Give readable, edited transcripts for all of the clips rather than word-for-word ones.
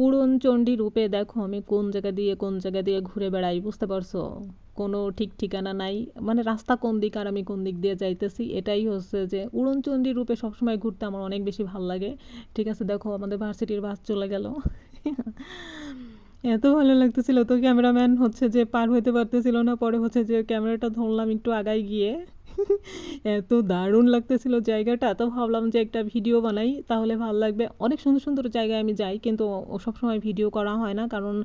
উড়নচণ্ডী রূপে দেখো আমি কোন জায়গা দিয়ে ঘুরে বেড়াই, বুঝতে পারছো? কোনো ঠিক ঠিকানা নাই, মানে রাস্তা কোন দিক আর আমি কোন দিক দিয়ে যাইতেছি, এটাই হচ্ছে যে উড়নচণ্ডী রূপে সবসময় ঘুরতে আমার অনেক বেশি ভালো লাগে। ঠিক আছে, দেখো আমাদের ভার্সিটির বাস চলে গেল। এত ভালো লাগতেছিল, তো ক্যামেরাম্যান হচ্ছে যে পার হইতে পারতেছিল না, পরে হচ্ছে যে ক্যামেরাটা ধরলাম একটু আগায় গিয়ে। এত দারুণ লাগতেছিল জায়গাটা, তো ভাবলাম যে একটা ভিডিও বানাই তাহলে ভালো লাগবে। অনেক সুন্দর সুন্দর জায়গায় আমি যাই, কিন্তু সবসময় ভিডিও করা হয় না, কারণ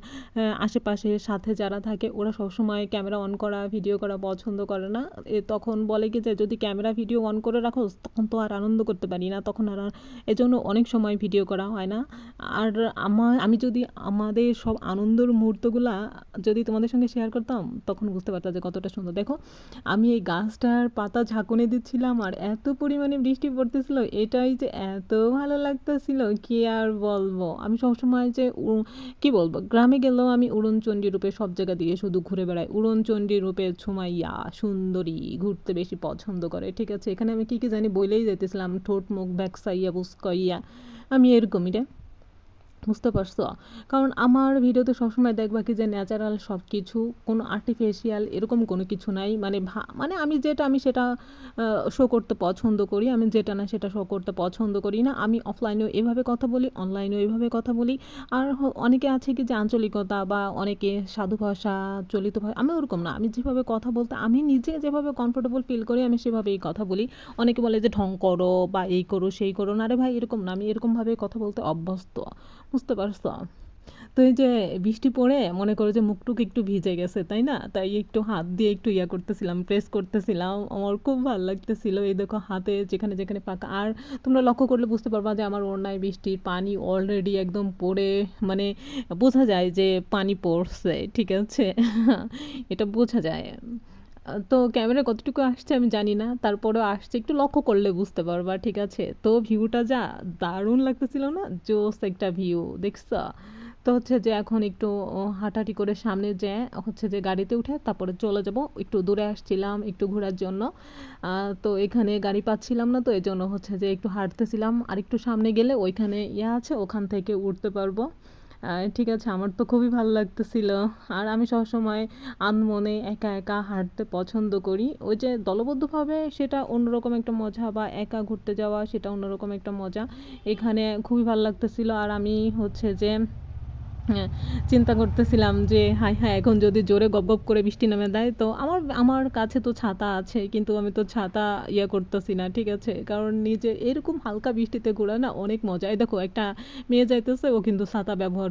আশেপাশে সাথে যারা থাকে ওরা সবসময় ক্যামেরা অন করা ভিডিও করা পছন্দ করে না। তখন বলে কি যে যদি ক্যামেরা ভিডিও অন করে রাখো তখন তো আর আনন্দ করতে পারি না, তখন আর এজন্য অনেক সময় ভিডিও করা হয় না। আর আমি যদি আমাদের সব আনন্দের মুহূর্তগুলা যদি তোমাদের সঙ্গে শেয়ার করতাম তখন বুঝতে পারতাম যে কতটা সুন্দর। দেখো আমি এই গাছটার পাতা ঝাঁকুনি দিচ্ছিলাম আর এত পরিমাণে বৃষ্টি পড়তেছিল, এটাই যে এত ভালো লাগতেছিল কি আর বলবো। আমি সবসময় যে কি বলবো, গ্রামে গেলেও আমি উড়নচণ্ডী রূপে সব জায়গা দিয়ে শুধু ঘুরে বেড়াই। উড়নচণ্ডী রূপে ঝুমাইয়া সুন্দরী ঘুরতে বেশি পছন্দ করে। ঠিক আছে, এখানে আমি কি কি জানি বইলেই যেতেছিলাম, ঠোঁট মুখ ব্যাকসাইয়া বুসকাইয়া, আমি এরকমই রে, বুঝতে পারছো? কারণ আমার ভিডিওতে সবসময় দেখবা কি যে ন্যাচারাল সব কিছু, কোনো আর্টিফিশিয়াল এরকম কোনো কিছু নাই। মানে মানে আমি সেটা শো করতে পছন্দ করি, আমি যেটা না সেটা শো করতে পছন্দ করি না। আমি অফলাইনেও এভাবে কথা বলি, অনলাইনেও এভাবে কথা বলি। আর অনেকে আছে কি যে আঞ্চলিকতা বা অনেকে সাধু ভাষা চলিত ভাষা, আমি ওরকম না। আমি যেভাবে কথা বলতে আমি নিজে যেভাবে কমফোর্টেবল ফিল করি আমি সেভাবেই কথা বলি। অনেকে বলে যে ঢং করো বা এই করো সেই করো না, আরে ভাই এরকম না, আমি এরকমভাবে কথা বলতে অভ্যস্ত, বুঝতে পারছো? তো এই যে বৃষ্টি পড়ে মনে করো যে মুখটুক একটু ভিজে গেছে, তাই না? তাই একটু হাত দিয়ে একটু করতেছিলাম, প্রেস করতেছিলাম, আমার খুব ভালো লাগতেছিল। এই দেখো হাতে যেখানে যেখানে পাকা, আর তোমরা লক্ষ্য করলে বুঝতে পারবা যে আমার ওড়নায় বৃষ্টির পানি অলরেডি একদম পড়ে, মানে বোঝা যায় যে পানি পড়ছে। ঠিক আছে, এটা বোঝা যায়। তো ক্যামেরা কতটুকু আসছে আমি জানি না, তারপরেও আসছে, একটু লক্ষ্য করলে বুঝতে পারবা। ঠিক আছে, তো ভিউটা যা দারুণ লাগতেছিল না, জোস একটা ভিউ, দেখছো? তো হচ্ছে যে এখন একটু হাঁটাহাঁটি করে সামনে যেয়ে হচ্ছে যে গাড়িতে উঠে তারপরে চলে যাব। একটু দূরে আসছিলাম একটু ঘোরার জন্য, তো এখানে গাড়ি পাচ্ছিলাম না, তো এই জন্য হচ্ছে যে একটু হাঁটতেছিলাম। আর একটু সামনে গেলে ওইখানে আছে, ওখান থেকে উঠতে পারবো। ঠিক আছে, আমার তো খুবই ভালো লাগতেছিল। আর আমি সবসময় আনমনে একা একা হাঁটতে পছন্দ করি। ওই যে দলবদ্ধভাবে সেটা অন্যরকম একটা মজা, বা একা ঘুরতে যাওয়া সেটা অন্যরকম একটা মজা। এখানে খুবই ভালো লাগতেছিল। আর আমি হচ্ছে যে হ্যাঁ, চিন্তা করতেছিলাম যে হায় হায় এখন যদি জোরে গপ গপ করে বৃষ্টি নেমে দেয়, তো আমার আমার কাছে তো ছাতা আছে, কিন্তু আমি তো ছাতা করতেছি না। ঠিক আছে, কারণ নিজে এরকম হালকা বৃষ্টিতে ঘোরা না অনেক মজা। এই দেখো একটা মেয়ে যাইতেছে, ও কিন্তু ছাতা ব্যবহার